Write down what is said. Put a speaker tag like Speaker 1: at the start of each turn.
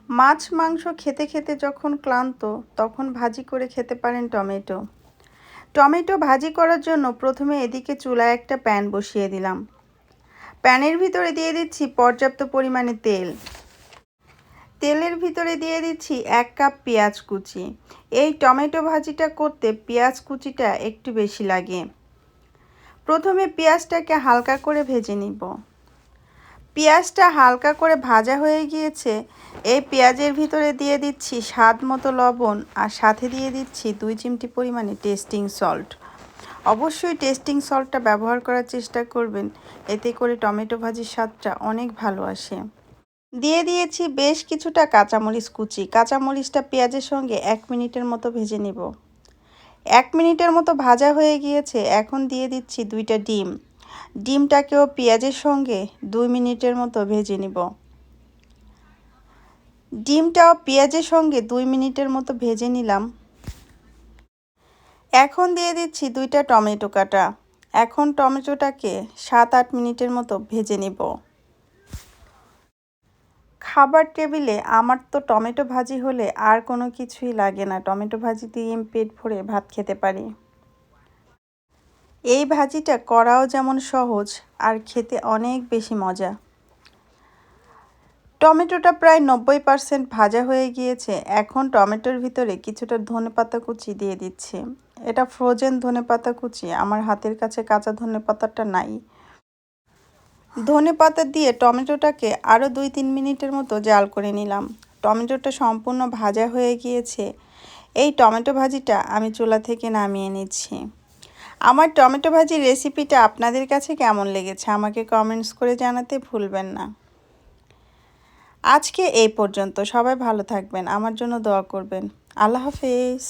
Speaker 1: মাছ মাংস খেতে খেতে যখন ক্লান্ত তখন ভাজি করে খেতে পারেন টমেটো। টমেটো ভাজি করার জন্য প্রথমে এদিকে চুলায় একটা প্যান বসিয়ে দিলাম। প্যানের ভিতরে দিয়ে দিচ্ছি পর্যাপ্ত পরিমাণে তেল। তেলের ভিতরে দিয়ে দিচ্ছি 1 কাপ পেঁয়াজ কুচি। এই টমেটো ভাজিটা করতে পেঁয়াজ কুচিটা একটু বেশি লাগে। প্রথমে পেঁয়াজটাকে হালকা করে ভেজে নিব। পেঁয়াজটা হালকা করে ভাজা হয়ে গিয়েছে। এই পেঁয়াজের ভিতরে দিয়ে দিচ্ছি স্বাদ মতো লবণ আর সাথে দিয়ে দিচ্ছি 2 চিমটি পরিমাণে টেস্টিং সল্ট। অবশ্যই টেস্টিং সল্টটা ব্যবহার করার চেষ্টা করবেন, এতে করে টমেটো ভাজির স্বাদটা অনেক ভালো আসে। দিয়ে দিয়েছি বেশ কিছুটা কাঁচামরিচ কুচি। কাঁচামরিচটা পেঁয়াজের সঙ্গে 1 মিনিটের মতো ভেজে নিব। 1 মিনিটের মতো ভাজা হয়ে গিয়েছে। এখন দিয়ে দিচ্ছি 2টা ডিম। ডিমটাকেও পেঁয়াজের সঙ্গে 2 মিনিটের মতো ভেজে নিব। ডিমটাও পেঁয়াজের সঙ্গে 2 মিনিটের মতো ভেজে নিলাম। এখন দিয়ে দিচ্ছি 2টা টমেটো কাটা। এখন টমেটোটাকে 7-8 মিনিটের মতো ভেজে নিব। খাবার টেবিলে আমার তো টমেটো ভাজি হলে আর কোনো কিছুই লাগে না। টমেটো ভাজি দিয়ে আমি পেট ভরে ভাত খেতে পারি। এই ভাজিটা করাও যেমন সহজ আর খেতে অনেক বেশি মজা। টমেটোটা প্রায় 90% ভাজা হয়ে গিয়েছে। এখন টমেটোর ভিতরে কিছুটা ধনেপাতা কুচি দিয়ে দিচ্ছি। এটা ফ্রোজেন ধনেপাতা কুচি, আমার হাতের কাছে কাঁচা ধনেপাতাটা নাই। ধনেপাতা দিয়ে টমেটোটাকে আরও 2-3 মিনিটের মতো জাল করে নিলাম। টমেটোটা সম্পূর্ণ ভাজা হয়ে গিয়েছে। এই টমেটো ভাজিটা আমি চুলা থেকে নামিয়ে নিচ্ছি। আমার টমেটো ভাজির রেসিপিটা আপনাদের কাছে কেমন লেগেছে আমাকে কমেন্টস করে জানাতে ভুলবেন না। আজকে এই পর্যন্ত। সবাই ভালো থাকবেন, আমার জন্য দোয়া করবেন। আল্লাহ হাফেজ।